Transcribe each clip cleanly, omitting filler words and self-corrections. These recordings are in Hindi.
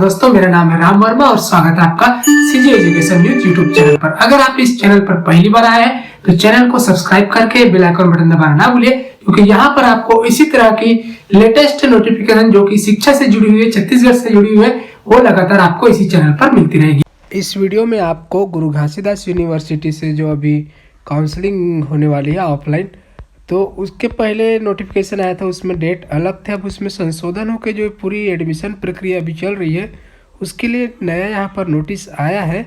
दोस्तों, मेरा नाम है राम वर्मा और स्वागत है आपका CG education news YouTube channel पर। अगर आप इस चैनल पर पहली बार आए हैं तो चैनल को सब्सक्राइब करके बेल आइकन बटन दबाना ना भूलिए, क्योंकि यहाँ पर आपको इसी तरह की लेटेस्ट नोटिफिकेशन जो कि शिक्षा से जुड़ी हुई है, छत्तीसगढ़ से जुड़ी हुई है, वो लगातार आपको इसी चैनल पर मिलती रहेगी। इस वीडियो में आपको गुरु घासीदास यूनिवर्सिटी से जो अभी काउंसलिंग होने वाली है ऑफलाइन, तो उसके पहले नोटिफिकेशन आया था, उसमें डेट अलग थे। अब उसमें संशोधन होकर जो पूरी एडमिशन प्रक्रिया अभी चल रही है उसके लिए नया यहाँ पर नोटिस आया है।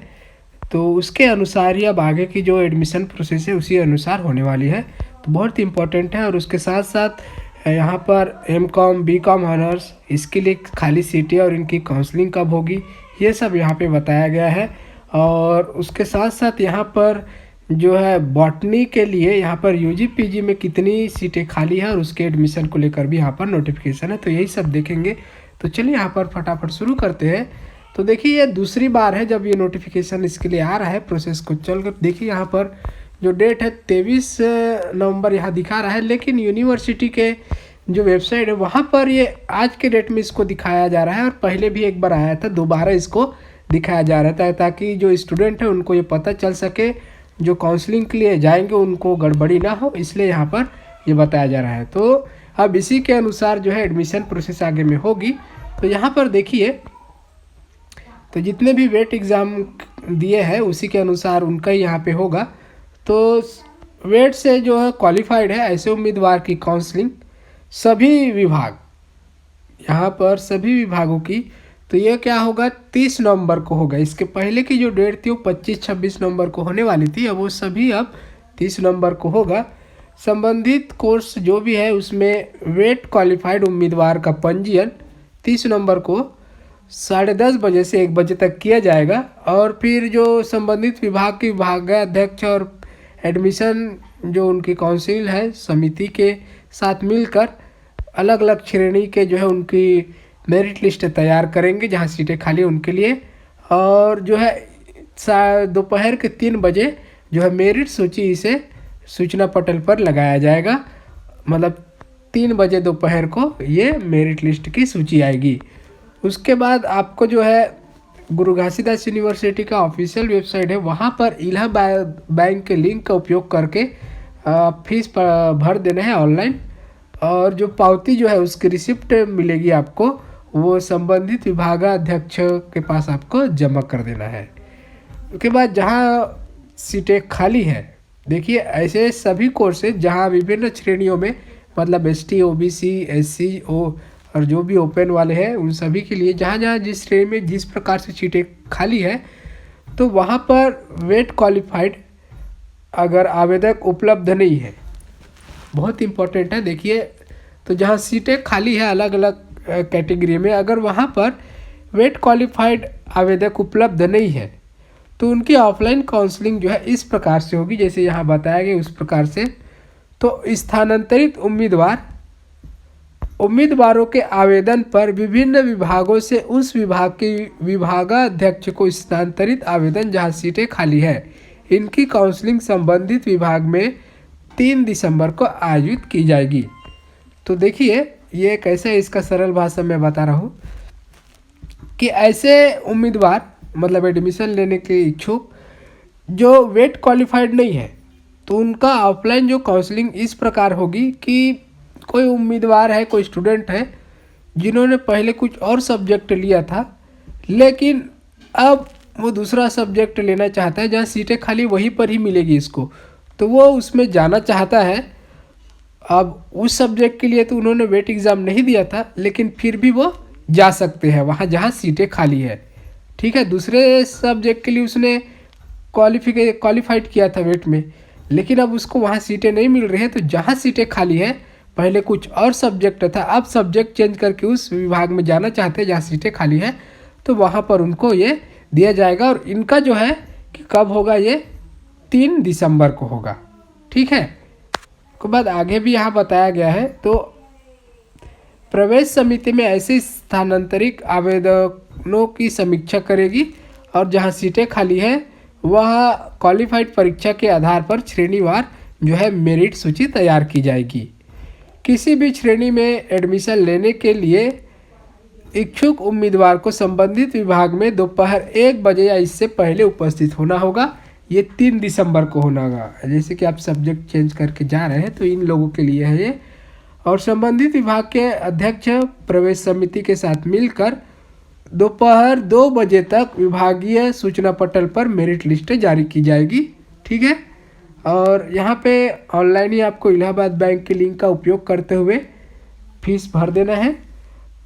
तो उसके अनुसार ही अब आगे की जो एडमिशन प्रोसेस है उसी अनुसार होने वाली है, तो बहुत ही इम्पोर्टेंट है। और उसके साथ साथ यहाँ पर M.Com B.Com ऑनर्स इसके लिए खाली सीटें और इनकी काउंसलिंग कब होगी ये सब यहाँ पे बताया गया है। और उसके साथ साथ यहाँ पर जो है बॉटनी के लिए यहाँ पर UG PG में कितनी सीटें खाली है और उसके एडमिशन को लेकर भी यहाँ पर नोटिफिकेशन है, तो यही सब देखेंगे। तो चलिए यहाँ पर फटाफट शुरू करते हैं। तो देखिए, ये दूसरी बार है जब ये नोटिफिकेशन इसके लिए आ रहा है, प्रोसेस को चल कर देखिए। यहाँ पर जो डेट है 23 नवंबर यहाँ दिखा रहा है, लेकिन यूनिवर्सिटी के जो वेबसाइट है वहाँ पर ये आज के डेट में इसको दिखाया जा रहा है। और पहले भी एक बार आया था, दोबारा इसको दिखाया जा रहा था ताकि जो स्टूडेंट है उनको ये पता चल सके, जो काउंसलिंग के लिए जाएंगे उनको गड़बड़ी ना हो, इसलिए यहाँ पर ये बताया जा रहा है। तो अब इसी के अनुसार जो है एडमिशन प्रोसेस आगे में होगी। तो यहाँ पर देखिए, तो जितने भी वेट एग्ज़ाम दिए हैं उसी के अनुसार उनका ही यहाँ पे होगा। तो वेट से जो है क्वालिफाइड है ऐसे उम्मीदवार की काउंसलिंग सभी विभाग, यहाँ पर सभी विभागों की, तो ये क्या होगा 30 नवंबर को होगा। इसके पहले की जो डेट थी वो 25-26 नवंबर को होने वाली थी, अब वो सभी अब 30 नवंबर को होगा। संबंधित कोर्स जो भी है उसमें वेट क्वालिफाइड उम्मीदवार का पंजीयन 30 नवंबर को 10:30 बजे से 1 बजे तक किया जाएगा। और फिर जो संबंधित विभाग के विभागाध्यक्ष और एडमिशन जो उनकी काउंसिल है समिति के साथ मिलकर अलग अलग श्रेणी के जो है उनकी मेरिट लिस्ट तैयार करेंगे जहां सीटें खाली हैं उनके लिए। और जो है दोपहर के 3 बजे जो है मेरिट सूची इसे सूचना पटल पर लगाया जाएगा, मतलब 3 बजे दोपहर को ये मेरिट लिस्ट की सूची आएगी। उसके बाद आपको जो है गुरु घासीदास यूनिवर्सिटी का ऑफिशियल वेबसाइट है, वहाँ पर इलाहाबाद बैंक के लिंक का उपयोग करके फीस भर देना है ऑनलाइन। और जो पावती जो है उसकी रिसिप्ट मिलेगी आपको, वो संबंधित विभागाध्यक्ष के पास आपको जमा कर देना है। उसके बाद जहाँ सीटें खाली है, देखिए ऐसे सभी कोर्सेज जहाँ विभिन्न श्रेणियों में, मतलब ST OBC SC और जो भी ओपन वाले हैं उन सभी के लिए जहाँ जहाँ जिस श्रेणी में जिस प्रकार से सीटें खाली है, तो वहाँ पर वेट क्वालिफाइड अगर आवेदक उपलब्ध नहीं है, बहुत इम्पोर्टेंट है। देखिए, तो जहाँ सीटें खाली है अलग अलग कैटेगरी में, अगर वहाँ पर वेट क्वालिफाइड आवेदक उपलब्ध नहीं है तो उनकी ऑफलाइन काउंसलिंग जो है इस प्रकार से होगी जैसे यहाँ बताया गया उस प्रकार से। तो स्थानांतरित उम्मीदवारों के आवेदन पर विभिन्न विभागों से उस विभाग के विभागाध्यक्ष को स्थानांतरित आवेदन जहाँ सीटें खाली है इनकी काउंसलिंग संबंधित विभाग में 3 दिसंबर को आयोजित की जाएगी। तो देखिए, ये कैसे है इसका सरल भाषा में बता रहा हूँ कि ऐसे उम्मीदवार, मतलब एडमिशन लेने के इच्छुक जो वेट क्वालिफाइड नहीं है, तो उनका ऑफलाइन जो काउंसलिंग इस प्रकार होगी कि कोई उम्मीदवार है, कोई स्टूडेंट है जिन्होंने पहले कुछ और सब्जेक्ट लिया था, लेकिन अब वो दूसरा सब्जेक्ट लेना चाहता है जहाँ सीटें खाली वहीं पर ही मिलेगी इसको, तो वो उसमें जाना चाहता है। अब उस सब्जेक्ट के लिए तो उन्होंने वेट एग्ज़ाम नहीं दिया था, लेकिन फिर भी वो जा सकते हैं वहाँ जहाँ सीटें खाली है। ठीक है, दूसरे सब्जेक्ट के लिए उसने क्वालिफाइड किया था वेट में, लेकिन अब उसको वहाँ सीटें नहीं मिल रही हैं, तो जहाँ सीटें खाली है, पहले कुछ और सब्जेक्ट था, अब सब्जेक्ट चेंज करके उस विभाग में जाना चाहते हैं जहाँ सीटें खाली है, तो वहाँ पर उनको ये दिया जाएगा। और इनका जो है कि कब होगा, ये 3 दिसंबर को होगा। ठीक है, के बाद आगे भी यहाँ बताया गया है। तो प्रवेश समिति में ऐसे स्थानांतरित आवेदनों की समीक्षा करेगी और जहाँ सीटें खाली है वह क्वालिफाइड परीक्षा के आधार पर श्रेणीवार जो है मेरिट सूची तैयार की जाएगी। किसी भी श्रेणी में एडमिशन लेने के लिए इच्छुक उम्मीदवार को संबंधित विभाग में दोपहर 1 बजे या इससे पहले उपस्थित होना होगा। ये 3 दिसंबर को होना होगा। जैसे कि आप सब्जेक्ट चेंज करके जा रहे हैं तो इन लोगों के लिए है ये। और संबंधित विभाग के अध्यक्ष प्रवेश समिति के साथ मिलकर दोपहर 2 बजे तक विभागीय सूचना पटल पर मेरिट लिस्ट जारी की जाएगी। ठीक है। और यहाँ पे ऑनलाइन ही आपको इलाहाबाद बैंक के लिंक का उपयोग करते हुए फीस भर देना है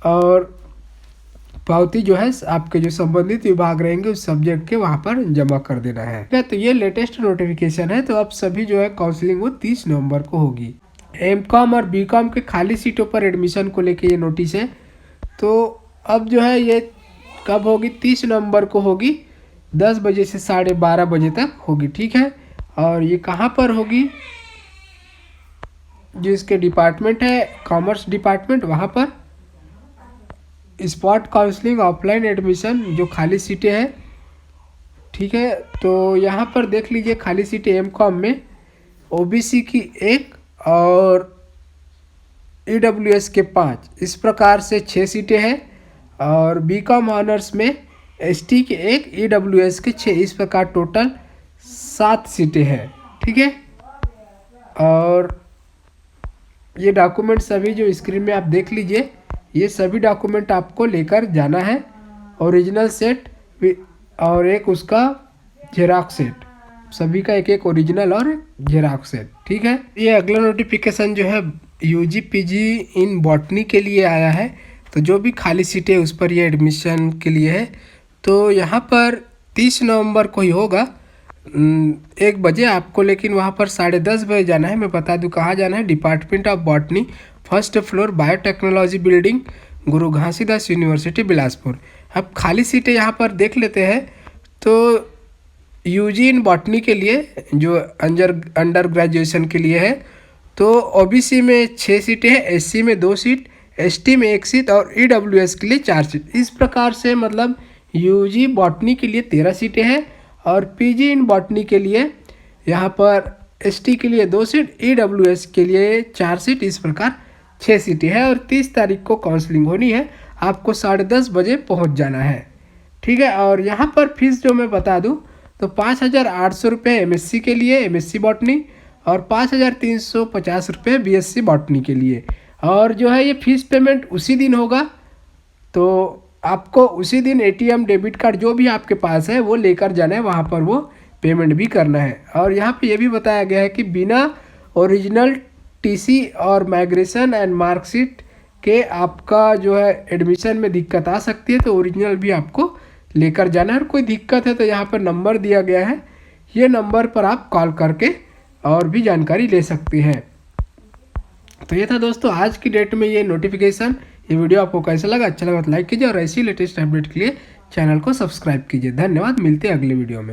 और पावती जो है आपके जो संबंधित विभाग रहेंगे उस सब्जेक्ट के वहाँ पर जमा कर देना है। तो ये लेटेस्ट नोटिफिकेशन है। तो अब सभी जो है काउंसलिंग वो 30 नवंबर को होगी। एमकॉम और बीकॉम के खाली सीटों पर एडमिशन को लेके ये नोटिस है। तो अब जो है ये कब होगी? 30 नवंबर को होगी, 10 बजे से 12:30 बजे तक होगी। ठीक है। और ये कहाँ पर होगी? जो इसके डिपार्टमेंट है कॉमर्स डिपार्टमेंट, वहाँ पर स्पॉट काउंसलिंग ऑफलाइन एडमिशन जो खाली सीटें हैं। ठीक है। तो यहाँ पर देख लीजिए खाली सीटें एमकॉम में ओबीसी की 1 और ईडब्ल्यूएस के 5, इस प्रकार से 6 सीटें हैं। और बीकॉम ऑनर्स में एसटी के 1, ईडब्ल्यूएस के 6, इस प्रकार टोटल 7 सीटें हैं। ठीक है। और ये डॉक्यूमेंट सभी जो स्क्रीन में आप देख लीजिए, ये सभी डॉक्यूमेंट आपको लेकर जाना है। ओरिजिनल सेट और एक उसका जेरॉक्स सेट, सभी का एक ओरिजिनल और जेरॉक्स सेट। ठीक है। ये अगला नोटिफिकेशन जो है यूजी पीजी इन बॉटनी के लिए आया है। तो जो भी खाली सीटें उस पर ये एडमिशन के लिए है। तो यहाँ पर 30 नवंबर को ही होगा 1 बजे आपको, लेकिन वहाँ पर 10:30 बजे जाना है। मैं बता दूँ कहाँ जाना है। Department of botany, 1st floor, biotechnology building, Guru Ghasidas university Bilaspur. अब खाली सीटें यहाँ पर देख लेते हैं। तो यूजी इन बॉटनी के लिए जो अंडर ग्रेजुएशन के लिए है, तो ओबीसी में 6 सीटें हैं, एससी में 2 सीट, एसटी में 1 सीट और ईडब्ल्यूएस के लिए 4 सीट। इस प्रकार से मतलब यूजी बॉटनी के लिए 13 सीटें हैं और पीजी इन बॉटनी के लिए यहाँ पर एसटी के लिए 2 सीट, ईडब्ल्यूएस के लिए 4 सीट, इस प्रकार 6 सीटें हैं। और 30 तारीख को काउंसलिंग होनी है। आपको 10:30 बजे पहुँच जाना है। ठीक है। और यहाँ पर फीस जो मैं बता दूँ तो 5,800 रुपये एमएससी के लिए, एमएससी बॉटनी, और 5,350 रुपये बीएससी बॉटनी के लिए। और जो है ये फीस पेमेंट उसी दिन होगा। तो आपको उसी दिन एटीएम, डेबिट कार्ड जो भी आपके पास है वो लेकर जाना है, वहाँ पर वो पेमेंट भी करना है। और यहाँ पे ये भी बताया गया है कि बिना ओरिजिनल टीसी और माइग्रेशन एंड मार्कशीट के आपका जो है एडमिशन में दिक्कत आ सकती है। तो ओरिजिनल भी आपको लेकर जाना है। और कोई दिक्कत है तो यहाँ पर नंबर दिया गया है, ये नंबर पर आप कॉल करके और भी जानकारी ले सकते हैं। तो ये था दोस्तों आज की डेट में ये नोटिफिकेशन। ये वीडियो आपको कैसा लगा? अच्छा लगा तो लाइक कीजिए और ऐसी लेटेस्ट अपडेट के लिए चैनल को सब्सक्राइब कीजिए। धन्यवाद। मिलते हैं अगले वीडियो में।